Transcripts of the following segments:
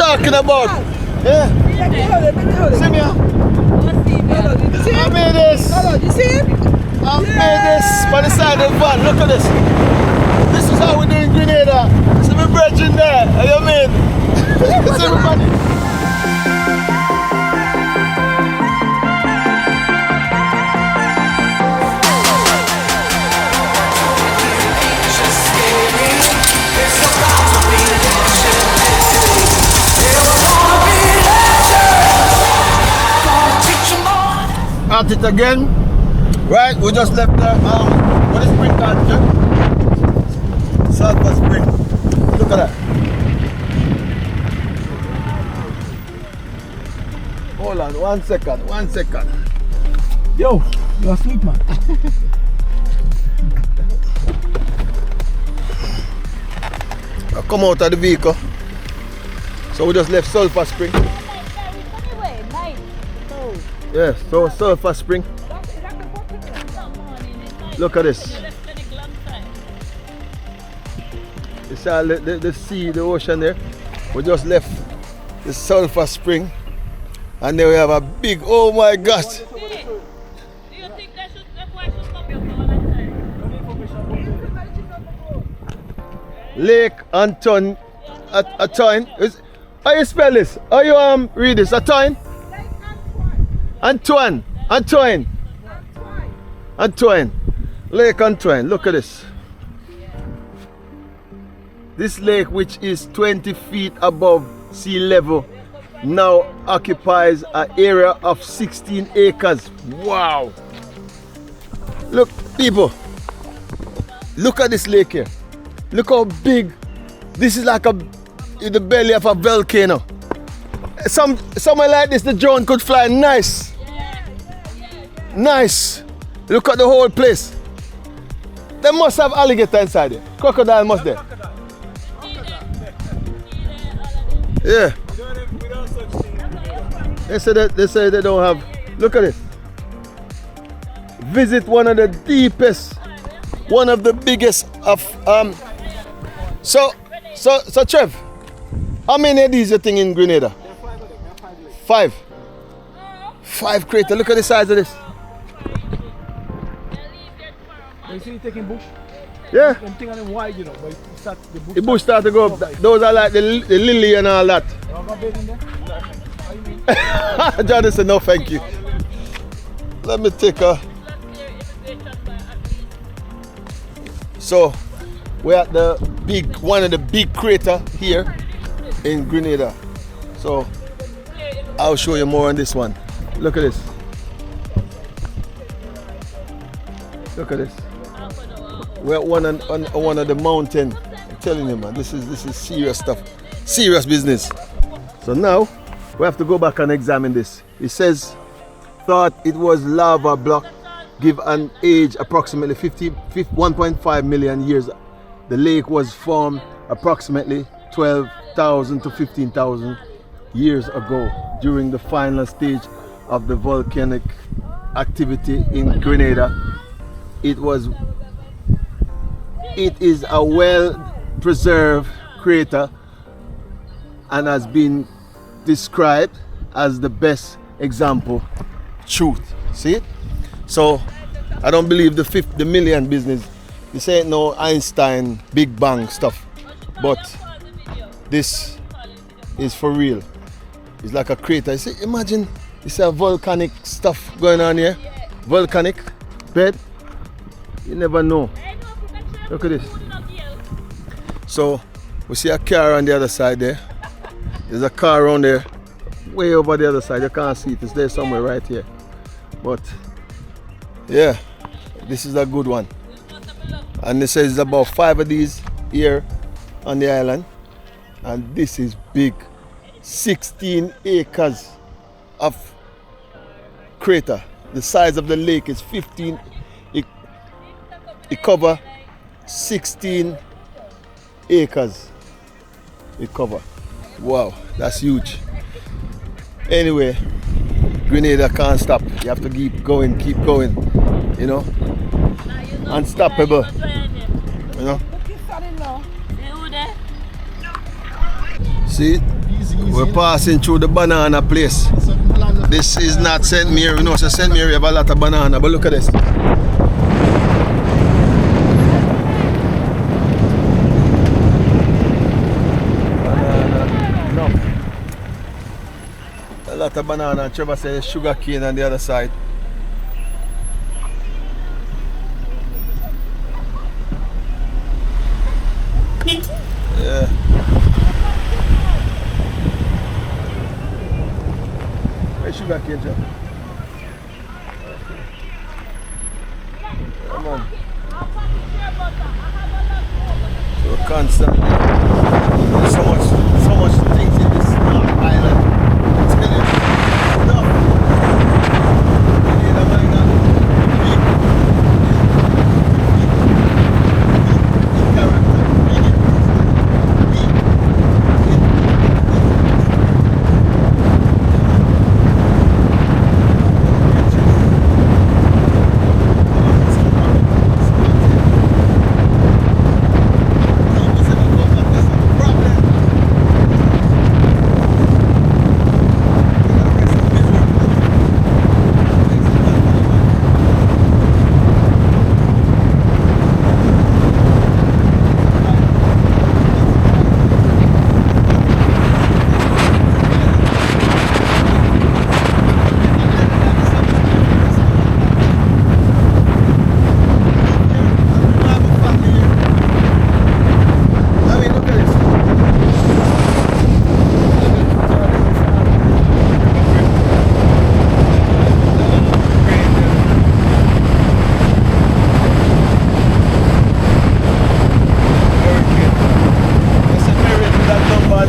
talking about. Yeah. See me? I made this. You see it? I made this by the side of the van. Look at this. This is how we do in Grenada. See my brethren there. How you mean? It's everybody. At it again, right? We just left the what is spring called? Sulphur Spring. Look at that. Hold on, 1 second, 1 second. Yo, you're asleep, man. I come out of the vehicle. So we just left Sulphur Spring. Yes, so Sulphur Spring. Look at this. It's all the sea, the ocean there. We just left the Sulphur Spring. And then we have a big, oh my gosh. Do you think that should come here for a long time? Lake Antoine. Antoine. How you spell this? How you read this? Antoine? Antoine. Antoine. Antoine. Lake Antoine. Look at this. This lake, which is 20 feet above sea level, now occupies an area of 16 acres. Wow. Look, people. Look at this lake here. Look how big. This is like in the belly of a volcano. Somewhere like this, the drone could fly nice. Nice. Look at the whole place. They must have alligator inside there. Crocodile must there. Yeah. They say they don't have. Look at this. Visit one of the deepest, one of the biggest of So Trev, how many of these you think in Grenada? 5. 5 crater. Look at the size of this. You see, taking bush? Yeah. I'm thinking wide, you know, but the bush start to go up. Those are like the lily and all that. Johnny said no, thank you. Let me take a. So we're at the one of the big crater here in Grenada. So I'll show you more on this one. Look at this. Look at this. We're on one of the mountain. I'm telling you, man, this is serious stuff. Serious business. So now we have to go back and examine this. It says thought it was lava block, give an age approximately 1.5 million years. The lake was formed approximately 12,000 to 15,000 years ago during the final stage of the volcanic activity in Grenada. It is a well-preserved crater and has been described as the best example. Truth. See it? So I don't believe the million business. This ain't no Einstein Big Bang stuff. But this is for real. It's like a crater. You see, imagine it's a volcanic stuff going on here. Volcanic bed. You never know. Look at this. So we see a car on the other side there. There's a car around there, way over the other side. You can't see it. It's there somewhere right here. But yeah, this is a good one. And it says about 5 of these here on the island. And this is big. 16 acres of crater. The size of the lake is 15. It covers 16 acres. It covers. Wow, that's huge. Anyway, Grenada can't stop. You have to keep going, you know. Unstoppable. You know. See it? We're passing through the banana place. This is not St. Mary. No, so St. Mary have a lot of banana, but look at this. Banana, no. A lot of banana. Trevor says sugar cane on the other side. Yeah. Where's sugar cane, Trevor? Come on. So constantly, so much things in this island. I'm telling you, enough. You need a minor big character.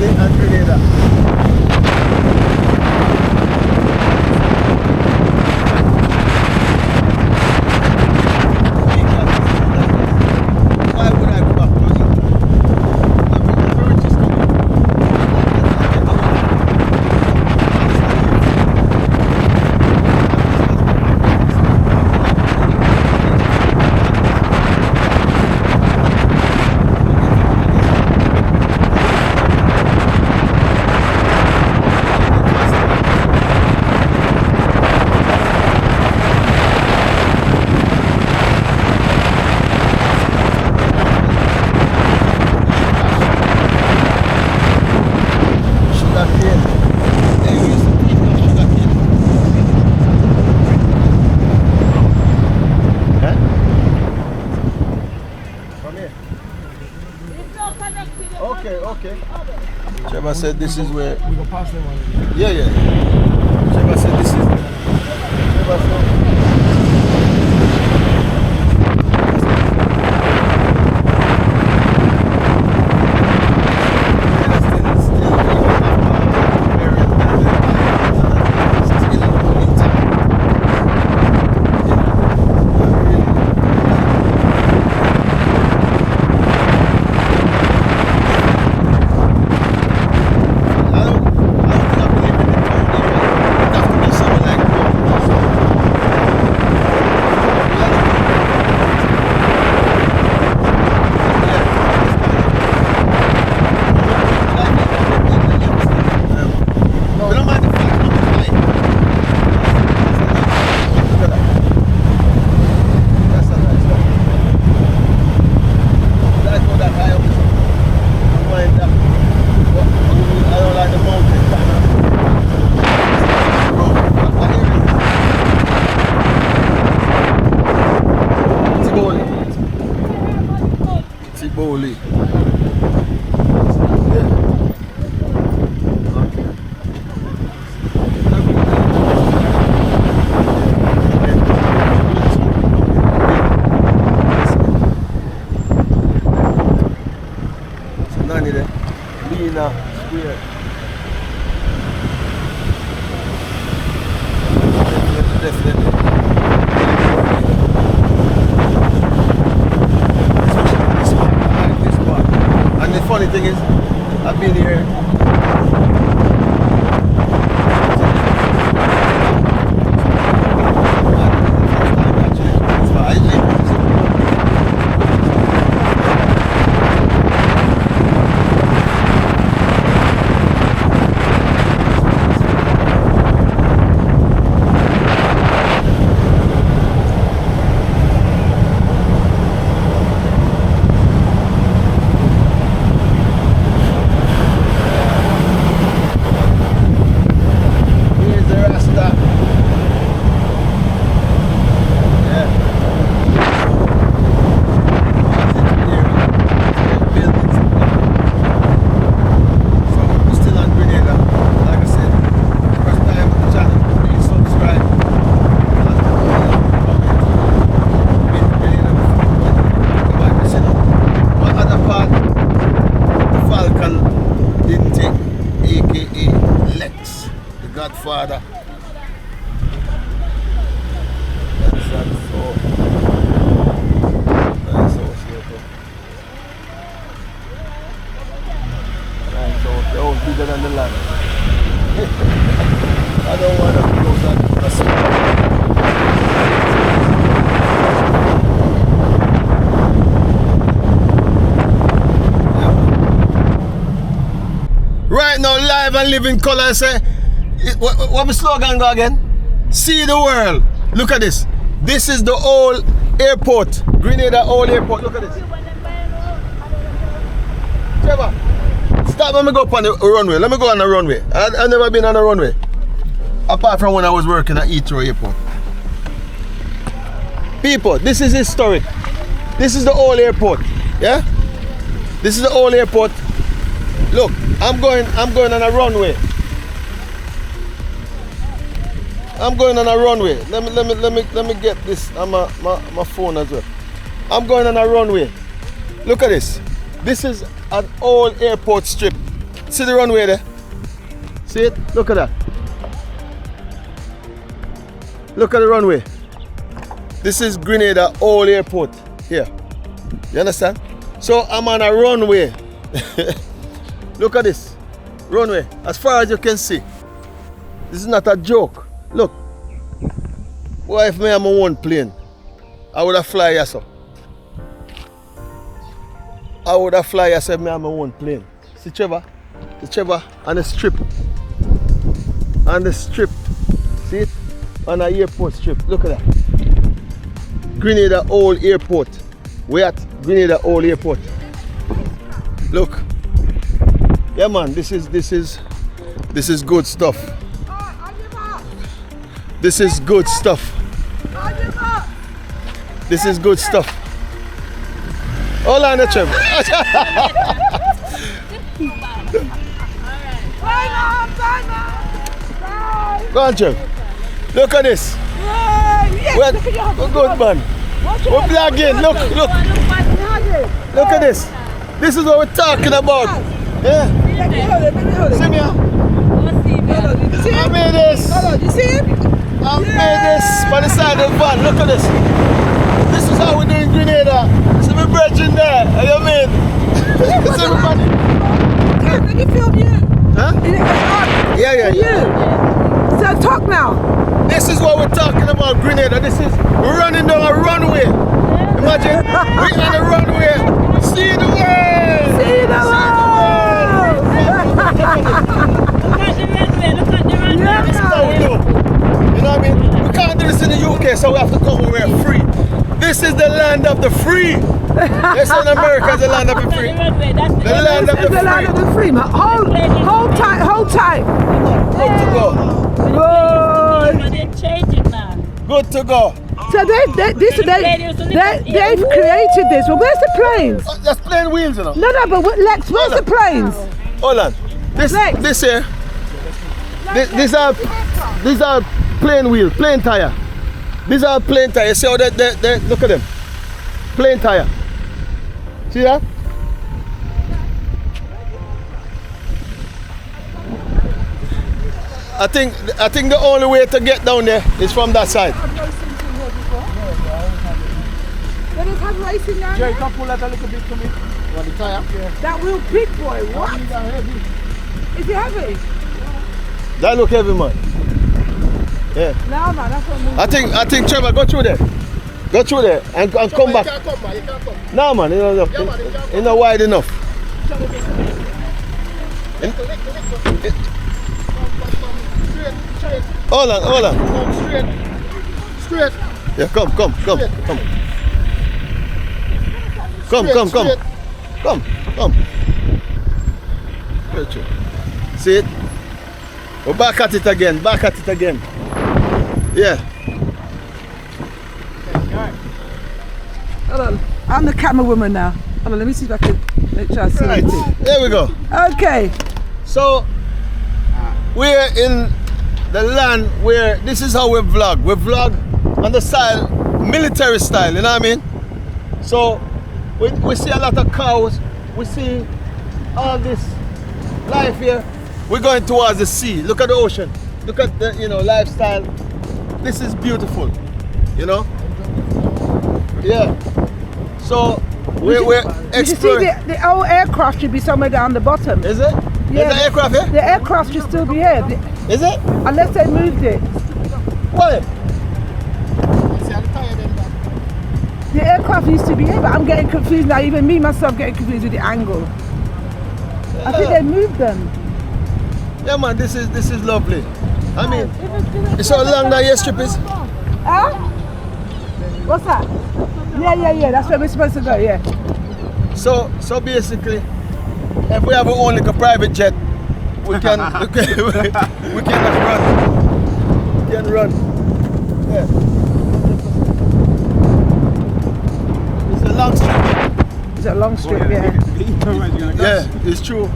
And Grenada. Why would I go back to it? Okay. Trevor said this is where We go past them one. yeah. Trevor said this is Trevor said Bowley. Yeah. Okay. So Nani there. Lina Square. Definitely. And the funny thing is, I've been here. Godfather. That's so nice house here too. Nice house. The house bigger than the land. I don't want to go that right now, live and live in color. Say, what my slogan go again? See the world. Look at this. This is the old airport, Grenada old airport. Look at this. Trevor, stop. Let me go up on the runway. Let me go on the runway. I've never been on a runway, apart from when I was working at Heathrow Airport. People, this is historic. This is the old airport. Yeah. This is the old airport. Look, I'm going on a runway. I'm going on a runway. Let me get this on my phone as well. I'm going on a runway. Look at this. This is an old airport strip. See the runway there? See it? Look at that. Look at the runway. This is Grenada old airport here. You understand? So I'm on a runway. Look at this runway, as far as you can see. This is not a joke. Look. What if me am on one plane? I would have fly here, so. I would have fly here, so me am on one plane. See Trevor? The Trevor on the strip. On the strip. See it? On the airport strip. Look at that. Grenada old airport. We're at Grenada old airport. Look. Yeah man, this is good stuff. This is good stuff. This is good stuff. Hold on, Trevor. Go on, Trevor. Look at this. We're good, man. We're vlogging. Look at this. This is what we're talking about. Yeah. See me? I made this. You see him? I made this by the side of the van. Look at this. This is how we do in Grenada. See my brethren there. How you mean? It's everybody. Let me film you. Huh? Yeah. You. So talk now. This is what we're talking about, Grenada. We're running down a runway. Imagine, we're on a runway. See the world. See the world. This is how we do. You know what I mean? We can't do this in the UK, so we have to come when we're free. This is the land of the free. They say in America is the land of the free. The land of the free. The land of the free, man. Hold tight. Good to go. Good to go. So they've created this. Well, where's the planes? That's plane wheels, you know. No, but Lex, where's the planes? Hold on. This here. These are plane wheels, plane tire. These are plane tire. See how they look at them. Plane tire. See that? I think the only way to get down there is from that side. They don't have racing down there? You can pull that a little bit to me. Want the tire? Yeah. That real big boy, what? Is it heavy? That look heavy, man. Yeah. No, man, that's what I'm I think Trevor, go through there. Go through there and come back. You can't come. No, man, it's not wide enough. Hold on. Straight. Yeah, come. Come. See it? We're back at it again. Yeah. Hold on. I'm the camera woman now. Hold on, let me see if I can make sure I see Right. everything. There we go. Okay. So we're in the land where this is how we vlog. We vlog on the style, military style, you know what I mean? So we see a lot of cows, we see all this life here. We're going towards the sea. Look at the ocean. Look at the, you know, lifestyle. This is beautiful, you know. Yeah. So we're You should see exploring. the old aircraft should be somewhere down the bottom. Is it? Yeah, Is the aircraft here? The aircraft should still be here, Is it? unless they moved it. What? The aircraft used to be here, but I'm getting confused now. Even me myself getting confused with the angle. I think they moved them. Yeah, man. This is lovely. I mean, it's how long that your strip is? Huh? What's that? Yeah. That's where we're supposed to go. Yeah. So basically, if we have our own like a private jet, we can we can run. We can run. Yeah. It's a long strip. It's a long strip, yeah. Yeah, it's true.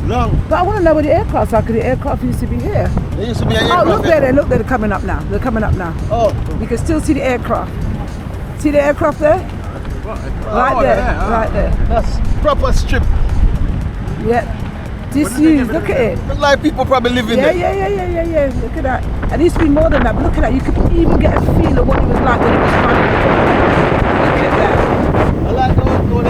Long. But I want to know where the aircraft's are, because the aircraft used to be here. There used to be an Oh, aircraft. look there, look, they're coming up now. They're coming up now. Oh. You can still see the aircraft. See the aircraft there? Right there. That's proper strip. Yeah. Disused, look at it. Look like people probably living Yeah. there. Look at that. And it used to be more than that, but look at that. You could even get a feel of what it was like when it was running. Look at that. I like the old one.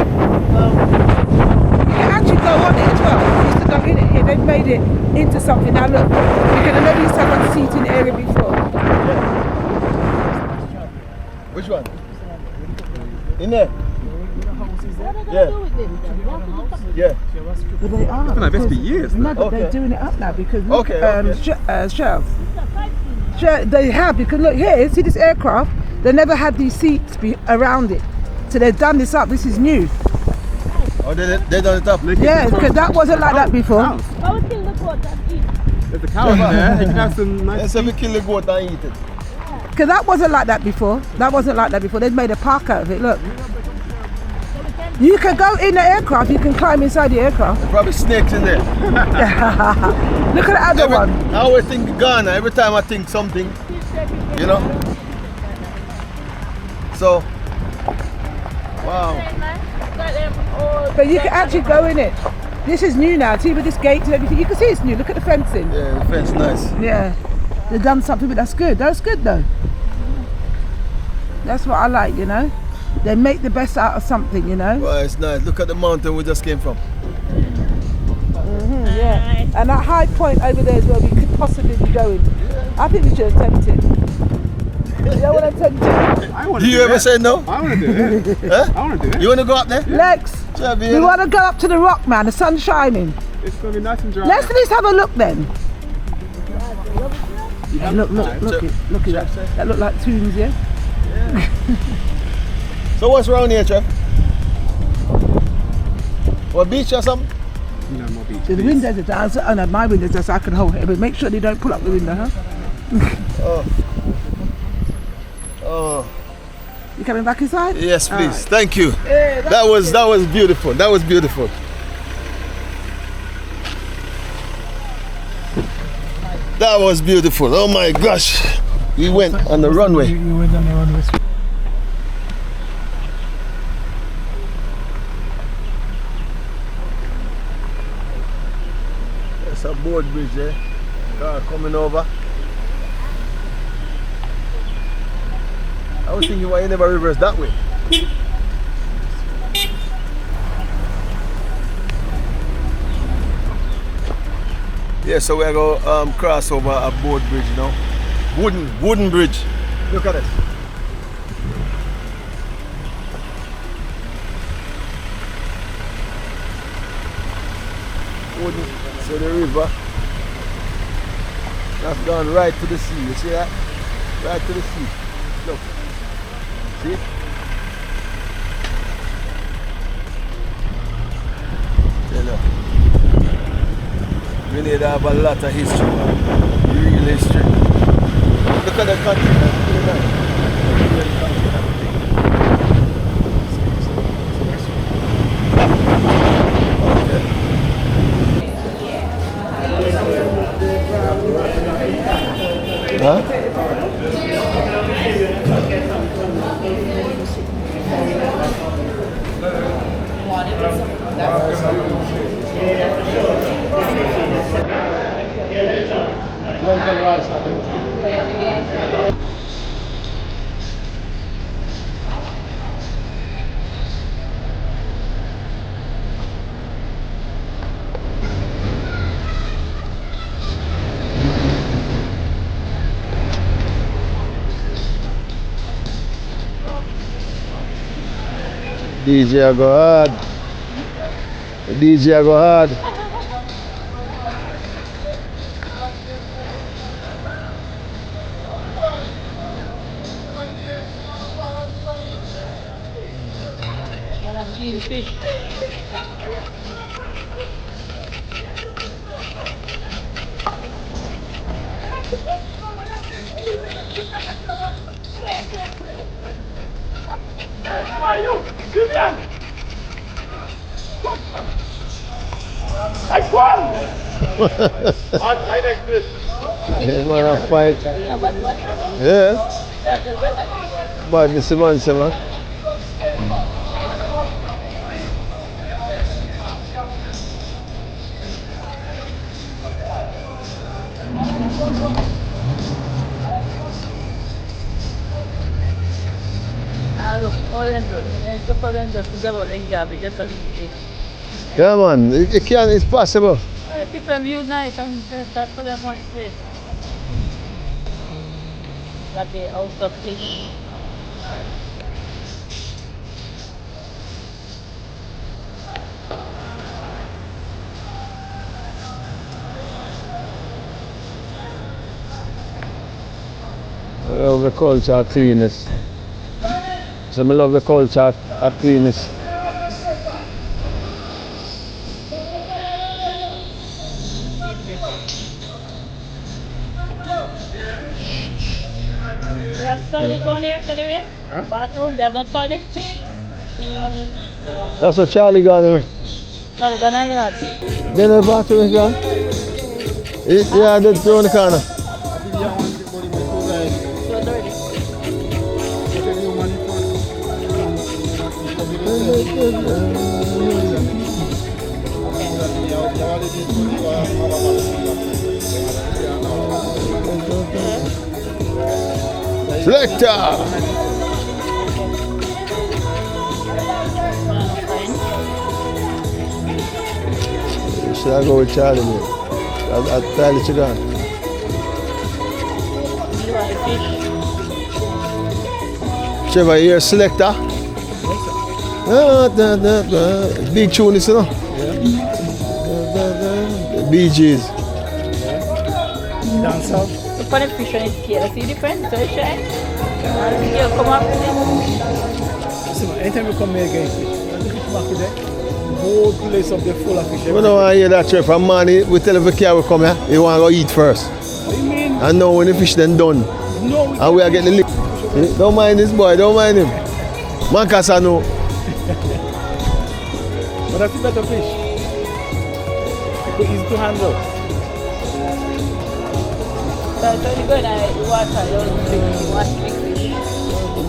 You can actually go on it as well. You used to go in it here. They've made it into something. Now look, you can never used to have a seating area before. Which one? In there? Yeah. Yeah. But they are. It's been like this for years. No, but Okay. they're doing it up now because look Okay, at Shells. They have, because look here, see this aircraft? They never had these seats around it. So they've done this up. This is new. Oh, they done it up. Yeah, because that wasn't like that before. I would kill the goat and eat. There's a cow in there. You can have some nice. Let's have a kill the goat and eat it. Because that wasn't like that before. They've made a park out of it. Look. You can go in the aircraft. You can climb inside the aircraft. There's probably snakes in there. Look at the other one. I always think Ghana. Every time I think something, you know. So, wow. But you can actually go in it. This is new now. See with this gate and everything. You can see it's new. Look at the fencing. Yeah, the fence nice. Yeah. They've done something, but that's good. That's good though. That's what I like, you know. They make the best out of something, you know. Wow, it's nice. Look at the mountain we just came from. Yeah. And that high point over there is where we could possibly be going. I think we should attempt it. You know what I'm tempted? I want Do to you ever say no? I want to do it. Huh? I want to do it. You want to go up there? Lex, we want to go up to the rock, man. The sun's shining. It's going to be nice and dry. Let's at least have a look then. Yeah, look at that. That look like tombs, yeah? So what's around here, Trev? What, beach or something? No more beach. The windows are down. Oh no, my windows are so I can hold it. But make sure they don't pull up the window, huh? Oh, You coming back inside? yes, please. Right. Thank you. Yeah, That was beautiful. That was beautiful. That was beautiful. Oh my gosh. We went on the runway. We went on the runway. There's a board bridge there. Car coming over. I was thinking why you never reverse that way. Yeah, so we're going to cross over a board bridge now. Wooden bridge. Look at it. Wooden. So the river that's gone right to the sea. You see that? Right to the sea. Look. See? Look. Grenada have a lot of history, real history. Look at the country, man. Look at that. Huh? DJ I go hard. DJ I go hard. Fish. Yeah, man, I fight. Yeah. But Mr. Manson, man. Yeah, man, it can, it's possible. People view nice and start for them one place. Like the out of fish. I love the culture of cleanness. So I love the culture of cleanness. They have toilet on here, can you hear? Bathroom, they have no toilet. That's what Charlie got there. No, they're not that. Then the bathroom is gone. Yeah, that's around the corner. So dirty. Selector! Should I go with Charlie there? I'll tell you to go. You want the fish? Trevor, you're a selector? Big tune, you know? Yeah. Bee Gees. Down south. The funny fish on his scale, see the difference? So it's shine. You come up with it. Listen, anytime you come here again, fish, the fish market there, the whole place up there full of fish. We don't want to hear that, Trevor. From morning, we tell the car we come here, you want to go eat first. What do you mean? And now when the fish then done, No, and we are getting the lick. Don't mind this boy, don't mind him. Man, cause I know. but that's a better fish. It's easy to handle. So you go in the water, you want big fish.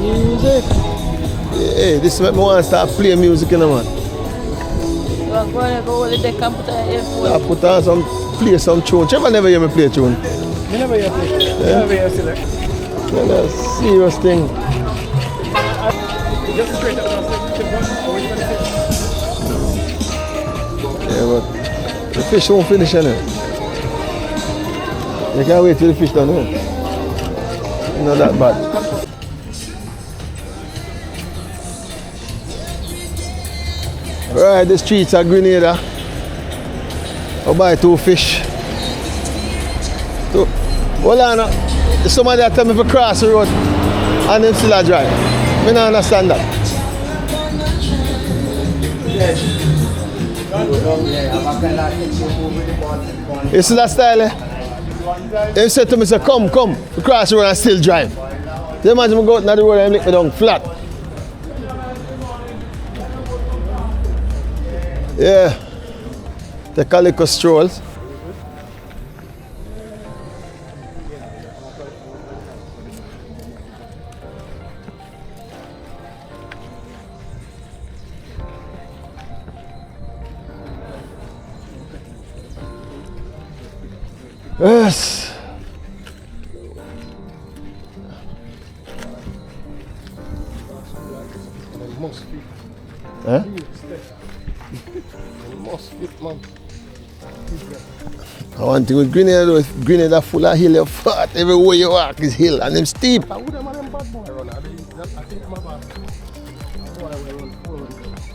Music. Hey, this make me want to start playing music, you know, man. You want to go over the deck and put on your I phone. put on play some tune. Trevor never hear me play tune. You never hear fish. You never hear select. That's a serious thing. Just straight up and select or which one is it? Yeah, but the fish won't finish, innit? You can't wait till the fish done, innit? Not that bad. Right, the streets of Grenada. I'll buy 2 fish. Hold on, somebody that tell me to cross the road and them still a drive. I don't understand that. You see that style, eh? He said to me, say, come, cross the road and still drive. You imagine me go out on the road and make me down flat. Yeah. Take a little strolls. Yes. One thing with Grenada, though, Grenada full of hill, you fat. Everywhere you walk is hill and them steep.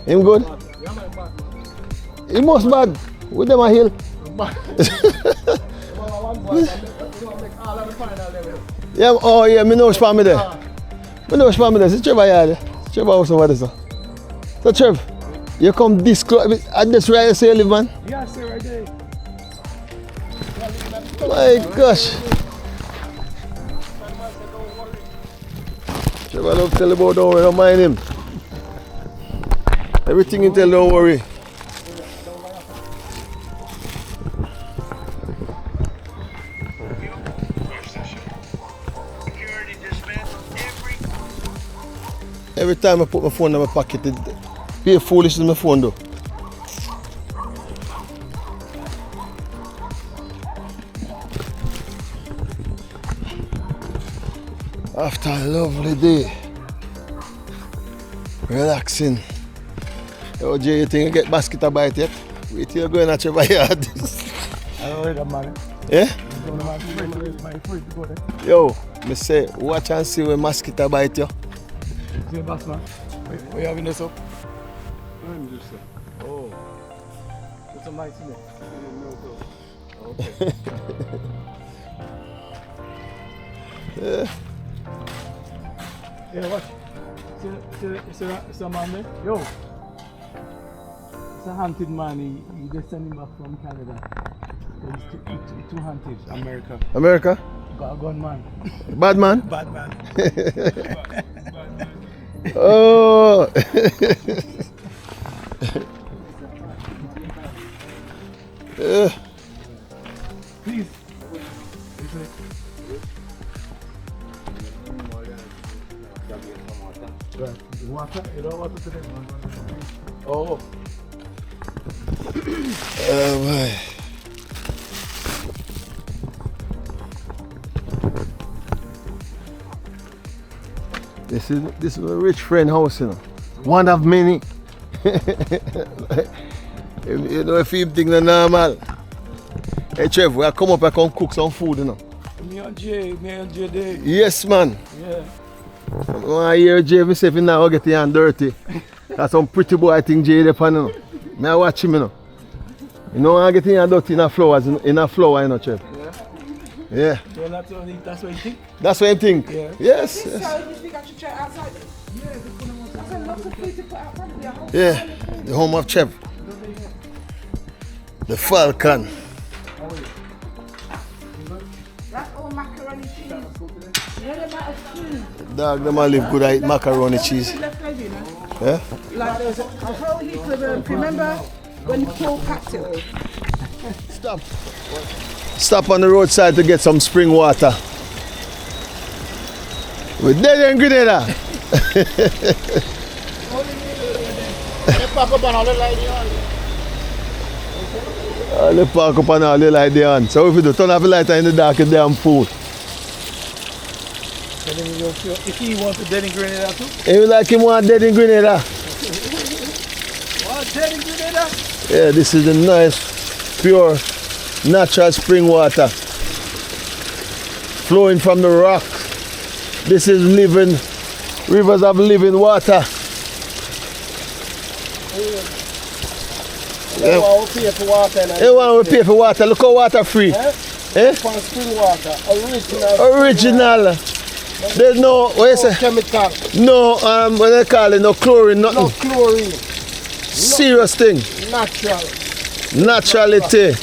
Him good? He must bad. With them a hill. Yeah, oh yeah, me know spam me there. Me know spam me there. See Trevor yard. Trevor house over there, sir. So Trev, you come this close. At this where you say you live, man? Yeah, I stay right there. My gosh. Trevor love tell about don't worry, don't mind him. Everything you tell, don't worry. Every time I put my phone in my pocket, it be foolish in my phone though. After a lovely day, relaxing. Yo, Jay, you think you get basket a bite yet? Wait till you're going at your yard. I don't read that man. Yeah? My free to go there. Yo, me say, watch and see when mosquito bite you. See the boss man. What you having this up? Oh. Put some lights in there. Okay. Yeah. Yeah, watch. See a man there? Yo. It's a hunted man. He just sent him back from Canada. He's too hunted. America. America? Got a gunman. Bad man? Bad man. Oh. Yeah. Please. Water? You don't want to today? Oh. Oh boy. This is a rich friend house, you know. One of many. You know, if you think the normal. Hey Trev, we come up and come cook some food, you know. Me and Jay there. Yes, man. Yeah. I hear Jay myself now get your hand dirty. That's some pretty boy I think Jay there, you know. Me I watch him, you know. You know, I get in your dirty in a flower, you know, Trev. Yeah. So that's what you think? That's what I think. Yeah. Yes. This Yes. you think I should try outside? That's a lot of food to put outside of your home. Yeah. The home of Trev. The Falcon. That's all macaroni cheese. You know the amount of food Dog, them all live good. I eat macaroni cheese. left over, you know? Yeah? Like there's a whole heap of remember when Paul packed it? Stop. Stop on the roadside to get some spring water. We're dead in Grenada. All the park up and all the light there on. So if you do, turn off the light in the dark, it's damn fool. If he wants a dead in Grenada too? And you like him want dead in Grenada? Want dead in Grenada? Yeah, this is the nice, pure, natural spring water. Flowing from the rock. This is living, rivers of living water. They want to pay for water. They want to pay for water. Look how water free. Eh? Eh? For spring water. Original. Original. There's no, what you say? Chemical. No, what they call it, no chlorine, nothing. No chlorine. Serious thing. Natural. Naturality.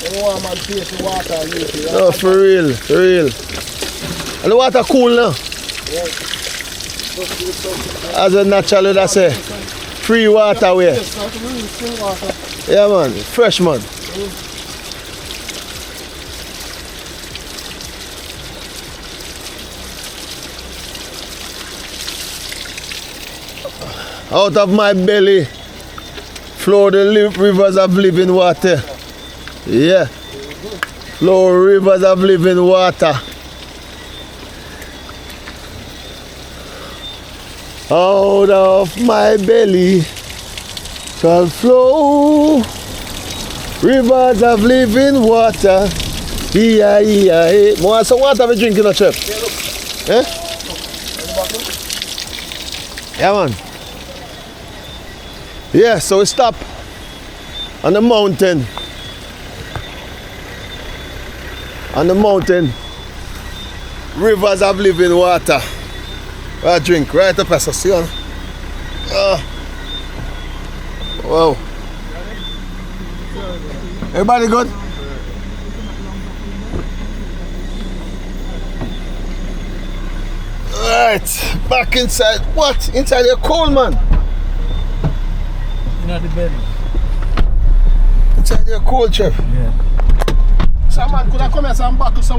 They want man pay for water. No, for real, for real. And the water cool now. As a natural, that's a free water way. Yes, that's real spring water. Yeah, man, fresh man. Out of my belly flow the rivers of living water. Yeah. Flow rivers of living water. Out of my belly shall flow. Rivers of living water. E-I-E-I-A. Want some water we drinking, no, chef? Eh? Yeah, man. Yeah, so we stop on the mountain. On the mountain. Rivers of living water. I drink right up as I see on. Wow. Everybody good? Alright, back inside. What? Inside your cold, man? You know the belly. Inside your cold, chef. Yeah. Some man could have come here and back to some